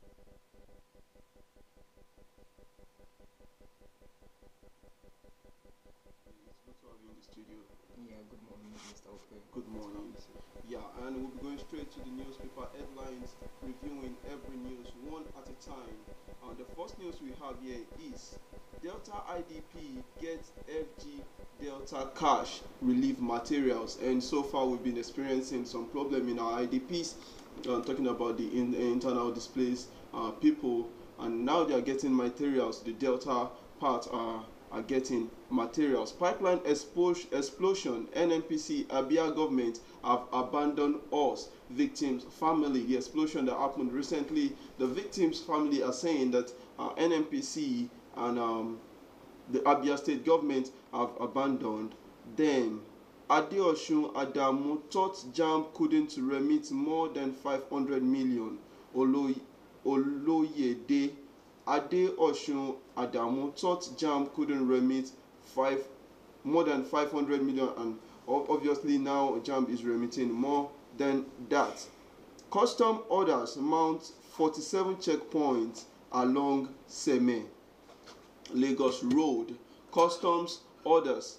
It's good to have you in the studio. Yeah, good morning, Mr. Ope. Good morning. Yeah, and we'll be going straight to the newspaper headlines, reviewing every news one at a time. The first news we have here is Delta IDP gets FG Delta cash relief materials, and so far we've been experiencing some problem in our IDPs. Talking about the internal displaced people, and now they are getting materials. The Delta part are getting materials. Pipeline explosion. NNPC, Abia government have abandoned us. Victims' family. The explosion that happened recently. The victims' family are saying that NNPC and the Abia state government have abandoned them. Adeosun Adamu thought JAMB couldn't remit more than 500 million. Oloyede Adeosun Adamu thought JAMB couldn't remit more than 500 million, and obviously now JAMB is remitting more than that. Custom orders mount 47 checkpoints along Seme Lagos Road. Customs orders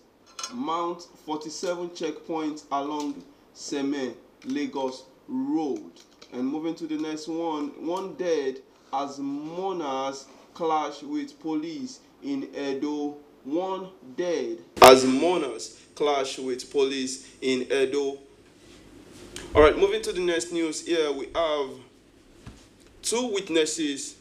mount 47 checkpoints along Seme Lagos Road. And moving to the next one dead as mourners clash with police in Edo. One dead as mourners clash with police in Edo. All right, moving to the next news here, we have two witnesses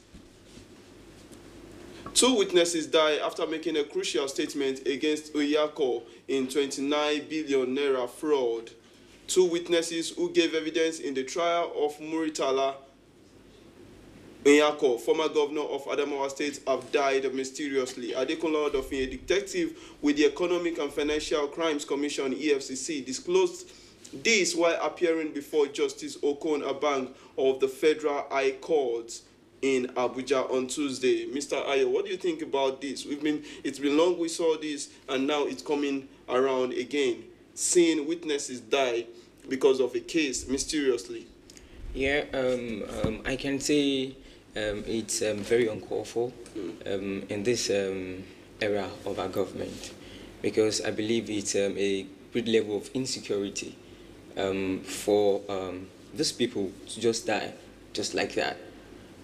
die after making a crucial statement against Oyako in 29 billion naira fraud. Two witnesses who gave evidence in the trial of Muritala Oyako, former governor of Adamawa State, have died mysteriously. Adekunle Odofin, a detective with the Economic and Financial Crimes Commission (EFCC), disclosed this while appearing before Justice Okon Abang of the Federal High Court in Abuja on Tuesday. Mr. Ayo, what do you think about this? It's been long we saw this, and now it's coming around again, seeing witnesses die because of a case mysteriously. Yeah, I can say it's very uncalled for in this era of our government, because I believe it's a great level of insecurity for these people to just die just like that,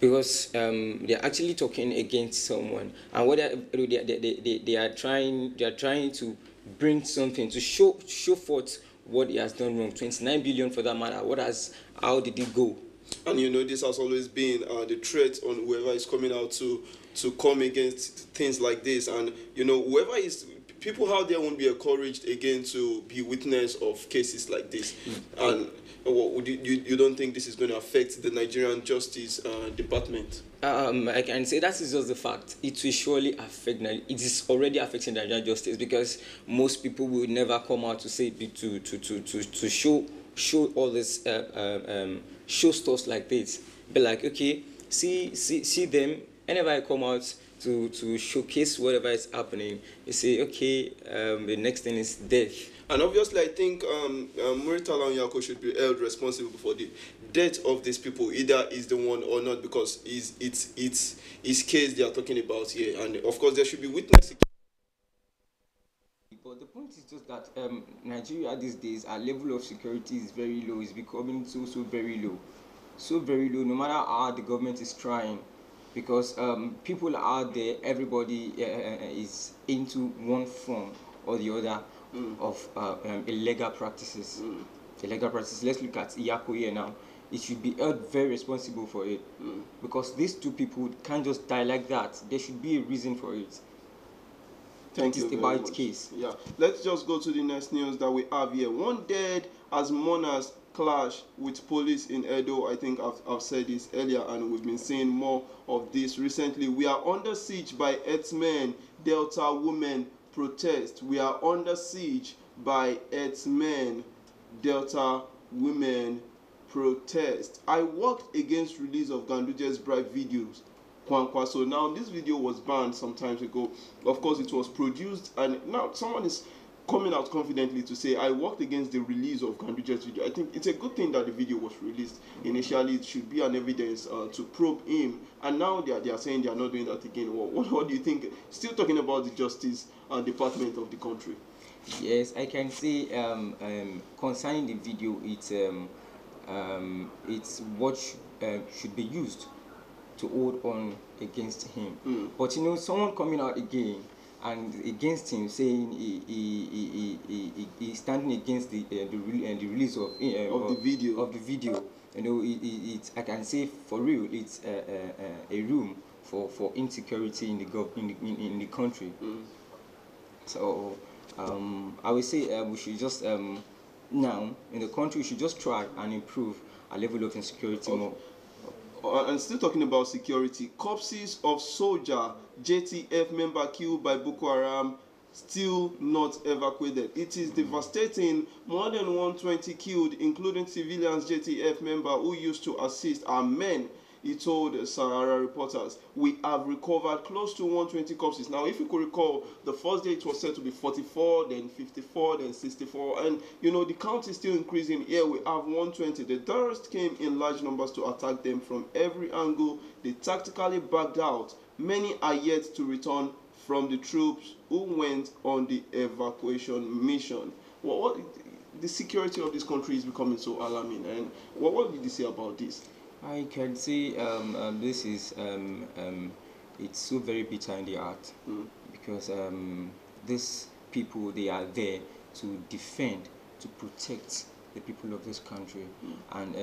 because they're actually talking against someone, and what they are trying to bring something to show forth what he has done wrong. 29 billion for that matter. How did it go? And this has always been the threat on whoever is coming out to come against things like this. And whoever is, people out there won't be encouraged again to be witness of cases like this. And you don't think this is going to affect the Nigerian Justice Department? I can say that is just the fact. It will surely affect. It is already affecting the Nigerian justice, because most people will never come out to say to show all this show stuff like this. Be like, okay, see them. Whenever I come out to showcase whatever is happening, you say, okay, the next thing is death. And obviously, I think Muritala Onyako should be held responsible for the death of these people, either is the one or not, because it's his case they are talking about here. And of course, there should be witnesses. But the point is just that Nigeria these days, our level of security is very low. It's becoming so very low. So very low, no matter how the government is trying. Because people are out there, everybody is into one form or the other of illegal practices. Illegal practices. Let's look at Iyako here now. It should be held very responsible for it. Because these two people can't just die like that. There should be a reason for it. Thank you very much. Case. Yeah, let's just go to the next news that we have here. One dead as mourners clash with police in Edo. I think I've said this earlier, and we've been seeing more of this recently. We are under siege by herdsmen. Delta women protest. We are under siege by herdsmen. Delta women protest. I worked against release of Ganduje's bribe videos. So now this video was banned some time ago. Of course, it was produced, and now someone is coming out confidently to say, I worked against the release of Ganduja's video. I think it's a good thing that the video was released. Initially, it should be an evidence to probe him, and now they are saying they are not doing that again. What do you think? Still talking about the Justice Department of the country. Yes, I can say concerning the video, it's what should be used to hold on against him. But you know, someone coming out again and against him, saying he's standing against the release of the video. You know, I can say for real, it's a room for insecurity in the country. So I would say we should just now in the country we should just try and improve our level of insecurity more. And still talking about security, corpses of soldier JTF member killed by Boko Haram still not evacuated. It is devastating. More than 120 killed, including civilians JTF member who used to assist our men. He told Sahara reporters, we have recovered close to 120 corpses. Now, if you could recall, the first day it was said to be 44, then 54, then 64. And, you know, the count is still increasing. Here we have 120. The terrorists came in large numbers to attack them from every angle. They tactically backed out. Many are yet to return from the troops who went on the evacuation mission. The security of this country is becoming so alarming. And what did you say about this? I can say this is it's so very bitter in the heart because these people, they are there to defend, to protect the people of this country, and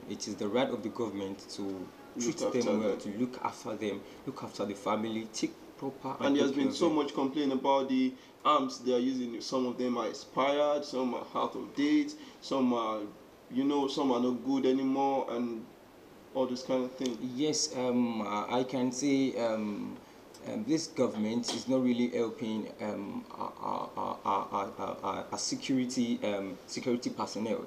it is the right of the government to treat them well, to look after them, look after the family, take proper. And there's been so much complaint about the arms they are using. Some of them are expired, some are out of date, some are, you know, some are not good anymore, and all this kind of thing. Yes, I can say this government is not really helping our security personnel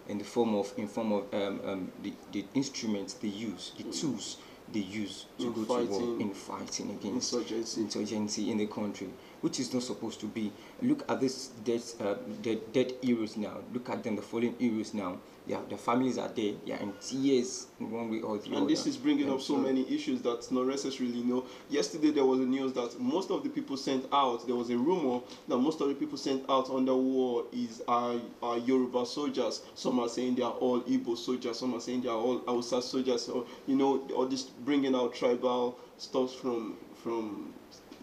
in form of the instruments they use, the tools they use to go to war in fighting against insurgency in the country, which is not supposed to be. Look at this dead heroes now. Look at them, the fallen heroes now. Yeah, their families are there. They are in tears in one way or the other. And this is bringing up so many issues that's not necessarily, you know. Yesterday there was a news that most of the people sent out, there was a rumor that most of the people sent out under war are Yoruba soldiers. Some are saying they are all Igbo soldiers. Some are saying they are all Hausa soldiers. So, you know, all this bringing out tribal stuff from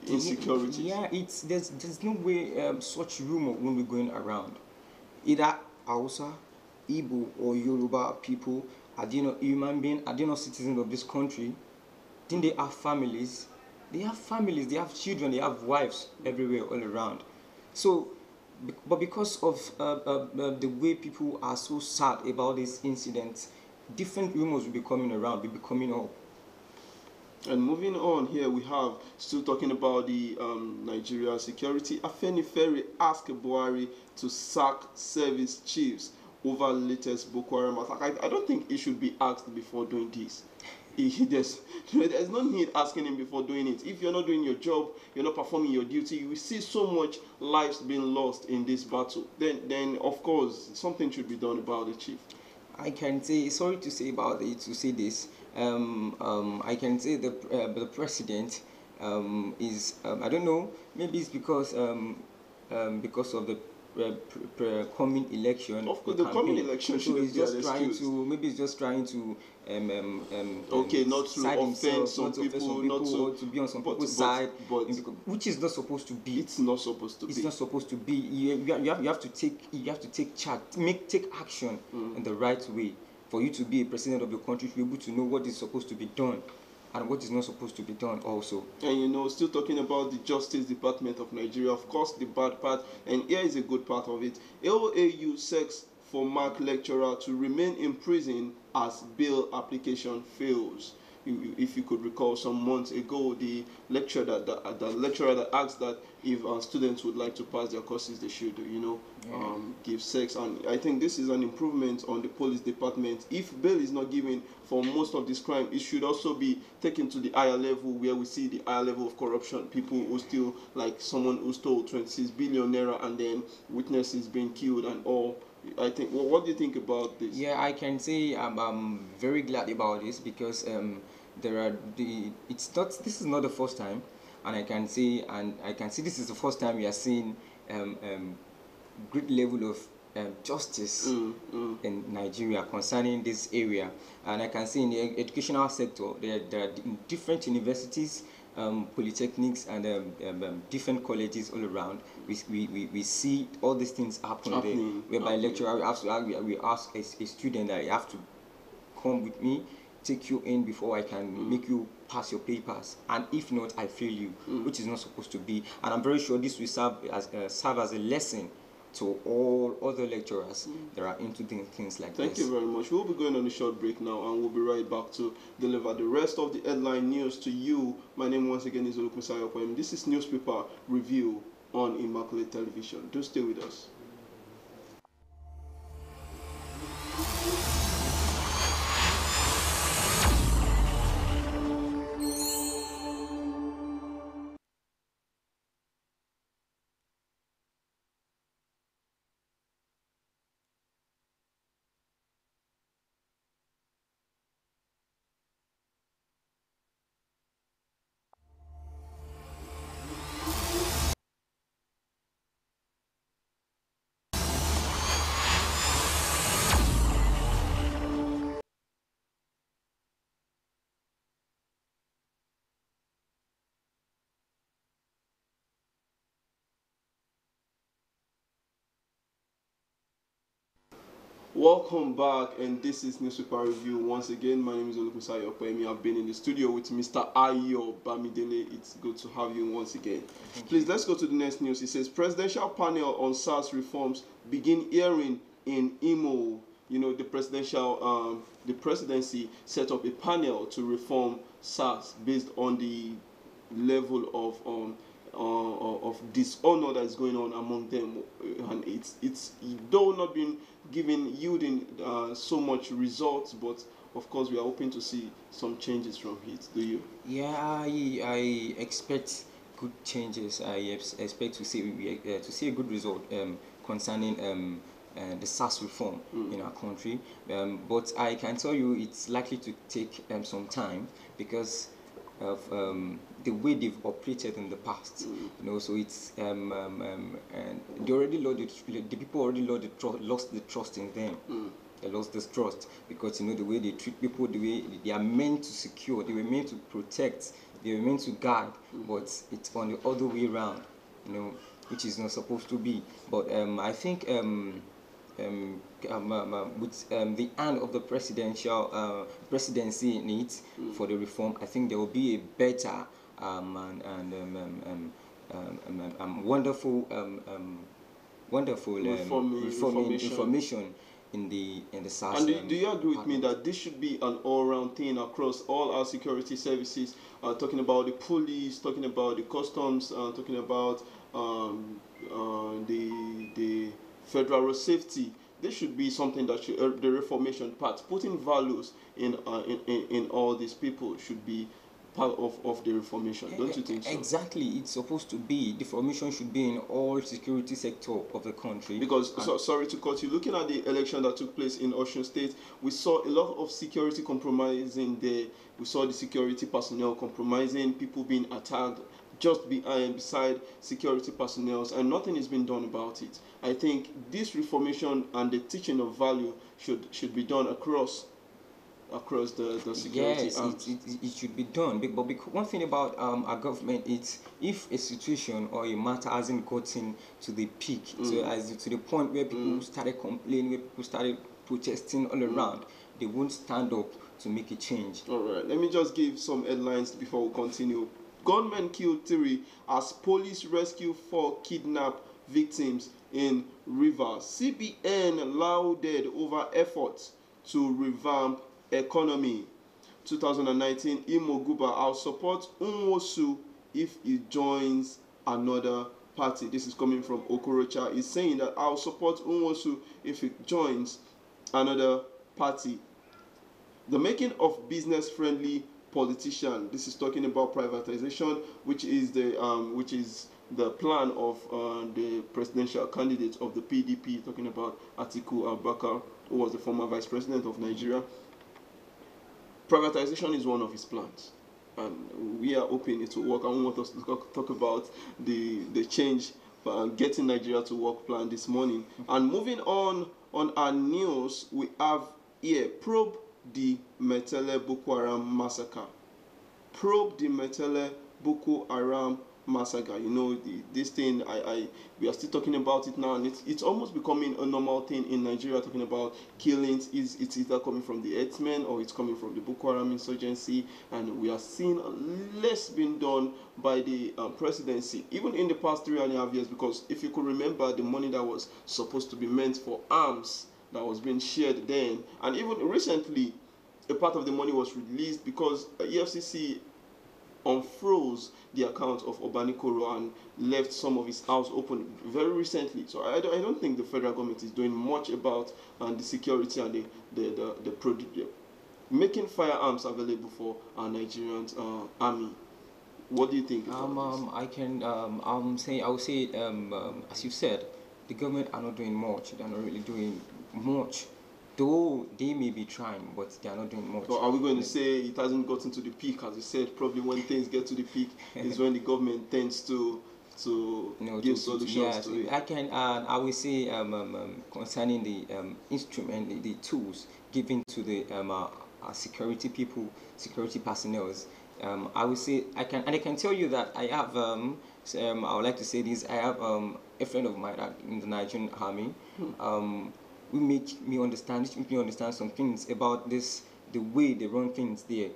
insecurity. Yeah, there's no way such rumor won't be going around. Either Hausa, Igbo or Yoruba people, are they not human beings? Are they not citizens of this country? Then they have families. They have families, they have children, they have wives everywhere, all around. So, but because of the way people are so sad about this incident, different rumors will be coming around, will be coming up. And moving on here, we have still talking about the Nigeria security. Afenifere asked Buhari to sack service chiefs over latest Boko Haram attack. I don't think he should be asked before doing this. There's no need asking him before doing it. If you're not doing your job, you're not performing your duty, you will see so much lives being lost in this battle. Then of course something should be done about it, Chief. I can say, sorry to say about it, to say this. I can say the president is I don't know, maybe it's because of the coming election. Of course, the coming election so he's just trying to, maybe he's just trying to not to offend some people, not to be on some people's side, which is not supposed to be. It's not supposed to be. It's not supposed to be. You have to take charge, take action in the right way. For you to be a president of your country, to be able to know what is supposed to be done and what is not supposed to be done also. And you know, still talking about the Justice Department of Nigeria, of course the bad part, and here is a good part of it. AOAU seeks for Mark lecturer to remain in prison as bail application fails. if you could recall some months ago, the lecturer that asked that if students would like to pass their courses, they should, give sex. And I think this is an improvement on the police department. If bail is not given for most of this crime, it should also be taken to the higher level, where we see the higher level of corruption. People who steal, like someone who stole 26 billion naira and then witnesses being killed and all. I think. Well, what do you think about this? Yeah, I can say I'm very glad about this, because there are it's not this is not the first time, and I can say this is the first time we are seeing great level of justice in Nigeria concerning this area. And I can see in the educational sector, there are in different universities, polytechnics, and different colleges all around. We see all these things happening there, whereby lecturer we ask a student that you have to come with me, take you in before I can make you pass your papers, and if not, I fail you, which is not supposed to be. And I'm very sure this will serve as a lesson to all other lecturers that are into things like this. Thank you very much. We'll be going on a short break now, and we'll be right back to deliver the rest of the headline news to you. My name once again is Olukunsayo. This is Newspaper Review on Immaculate Television. Do stay with us. Welcome back, and this is Newspaper Review. Once again, my name is Olukunsayo Opeyemi. I've been in the studio with Mr. Ayo Bamidele. It's good to have you once again. Please, let's go to the next news. It says, Presidential panel on SARS reforms begin hearing in Imo. You know, the presidency set up a panel to reform SARS based on the level of dishonor that is going on among them, and it's though not been yielding so much results, but of course we are hoping to see some changes from it. Do you? Yeah, I expect good changes. I expect to see a good result concerning the SARS reform in our country, but I can tell you it's likely to take some time, because of the way they've operated in the past. So it's and they already the people already lost the trust in them. They lost this trust because the way they treat people, the way they are meant to secure, they were meant to protect, they were meant to guard, but it's on the other way around, which is not supposed to be. But I think with the end of the presidency needs for the reform, I think there will be a better wonderful information in the SARS. And do you agree with me that this should be an all-round thing across all our security services? Talking about the police, talking about the customs, talking about the federal road safety. This should be something that should, the reformation part, putting values in all these people should be part of the reformation. Don't you think so? Exactly. It's supposed to be. The reformation should be in all security sector of the country. Because, sorry to cut you, looking at the election that took place in Osun State, we saw a lot of security compromising there. We saw the security personnel compromising, people being attacked just beside security personnel, and nothing is being done about it. I think this reformation and the teaching of value should be done across the security arms. It should be done. But one thing about our government is, if a situation or a matter hasn't gotten to the peak, to the point where people started complaining, where people started protesting all around, they won't stand up to make a change. All right, let me just give some headlines before we continue. Gunmen killed 3 as police rescue 4 kidnapped victims in Rivers. CBN lauded over efforts to revamp economy. 2019, Imo Guba, I'll support Nwosu if he joins another party. This is coming from Okorocha. He's saying that I'll support Nwosu if he joins another party. The making of business-friendly politician. This is talking about privatization, which is the plan of the presidential candidate of the PDP, talking about Atiku Abubakar, who was the former vice president of Nigeria. Privatization is one of his plans, and we are hoping it will work. I want us to talk about the change, getting Nigeria to work plan this morning. And moving on our news, we have here, probe the Metele Boko Haram massacre. Probe the Metele Boko Haram massacre. You know, this thing, we are still talking about it now, and it's almost becoming a normal thing in Nigeria, talking about killings. It's either coming from the herdsmen or it's coming from the Boko Haram insurgency, and we are seeing less being done by the presidency, even in the past 3.5 years, because if you could remember, the money that was supposed to be meant for arms that was being shared then, and even recently, a part of the money was released because EFCC unfroze the account of Obanikoro and left some of his house open very recently. So I don't think the federal government is doing much about the security and the making firearms available for our Nigerian army. What do you think about this? I would say as you said, the government are not doing much. They're not really doing much. Though they may be trying, but they are not doing much. So are we going to say it hasn't gotten to the peak, as you said? Probably when things get to the peak is when the government tends to give solutions to it. I will say concerning the instrument, the tools given to the security people, security personnel. I will say I can tell you that I have I would like to say this. I have a friend of mine in the Nigerian army. It make me understand some things about this, the way they run things there.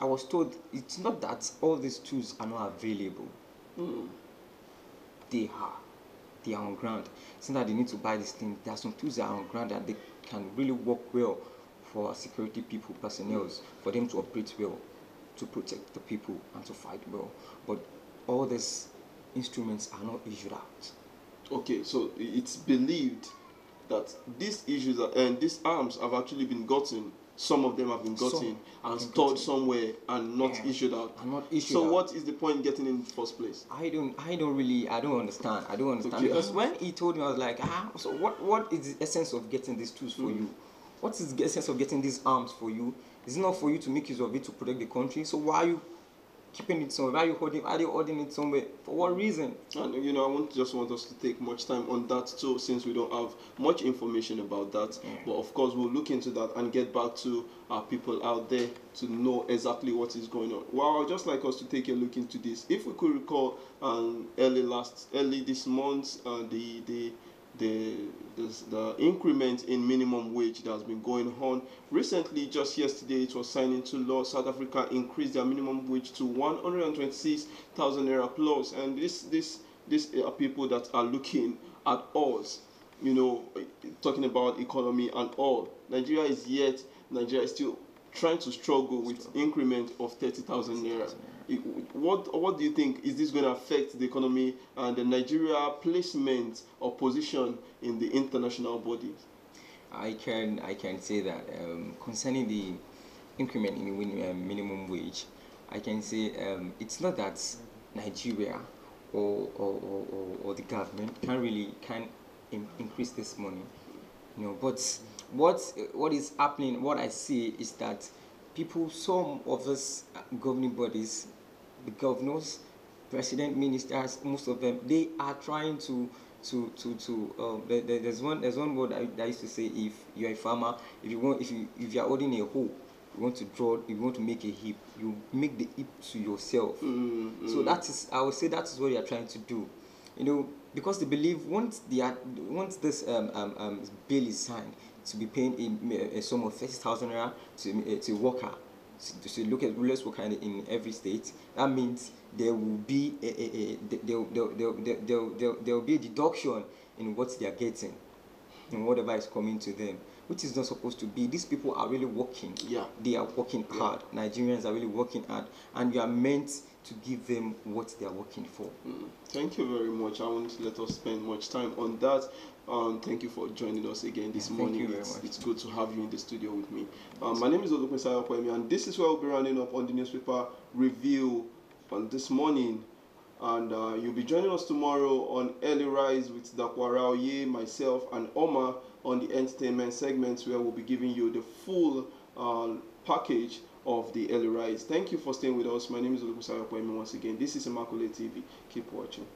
I was told it's not that all these tools are not available. They are on ground. It's not that they need to buy this thing. There are some tools that are on ground that they can really work well for our security people, personnel, for them to operate well, to protect the people and to fight well. But all these instruments are not issued out. Okay, so it's believed that these issues and these arms have actually been gotten. Some of them have been gotten and stored somewhere and not issued out. So what is the point getting in the first place? I don't understand. Okay. Because when he told me, I was like, so what is the essence of getting these tools for you? What is the essence of getting these arms for you? Is it not for you to make use of it to protect the country? So why are you keeping it somewhere? Are they holding it somewhere? For what reason? And I want us to take much time on that too, since we don't have much information about that. But of course, we'll look into that and get back to our people out there to know exactly what is going on. Well, I'd just like us to take a look into this. If we could recall, early this month, the increment in minimum wage that has been going on recently. Just yesterday, it was signed into law. South Africa increased their minimum wage to 126,000 naira plus, and these are people that are looking at us, talking about economy and all. Nigeria is still trying to struggle with increment of 30,000 naira. What do you think? Is this going to affect the economy and the Nigeria placement or position in the international bodies? I can say that concerning the increment in minimum wage, I can say it's not that Nigeria or the government can increase this money, But what is happening? What I see is that some of us governing bodies, the governors, president, ministers, most of them, they are trying to there's one word I used to say: if you're a farmer, if you're holding a hoe, you want to make a heap, you make the heap to yourself. So I would say that is what they are trying to do, because they believe once this bill is signed, to be paying a sum of 30,000 naira to a worker, to look at rulers worker in every state. That means there will be there will be a deduction in what they are getting. in whatever is coming to them, which is not supposed to be. These people are really working. Yeah. They are working hard. Nigerians are really working hard, and you are meant to give them what they are working for. Thank you very much. I won't let us spend much time on that. Thank you for joining us again this morning. Thank you very much. It's good to have you in the studio with me. My name is Olukun Sayokwemi, and this is where we'll be running up on the newspaper review on this morning. And you'll be joining us tomorrow on Early Rise with Dakwara Oye, myself, and Oma on the entertainment segments, where we'll be giving you the full package of the Early Rise. Thank you for staying with us. My name is Olukun Sayokwemi once again. This is Immaculate TV. Keep watching.